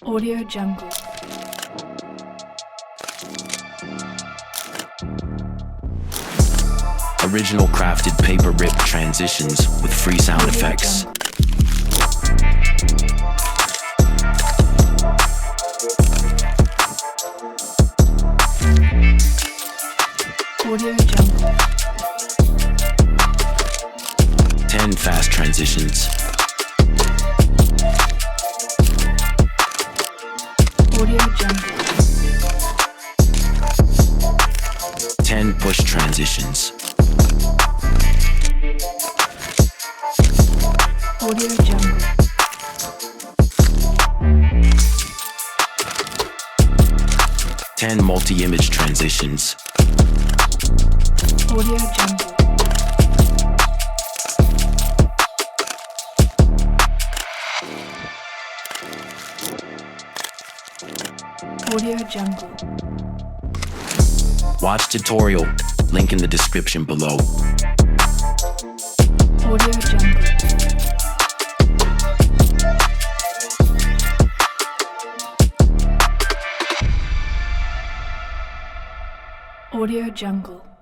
Audio Jungle. Original crafted paper rip transitions with free sound effects. Audio Jungle. 10 fast transitions. Audio Jungle. 10 push transitions. Audio Jungle. 10 multi-image transitions. Audio Jungle. Audio Jungle. Watch tutorial, link in the description below. Audio Jungle. Audio Jungle.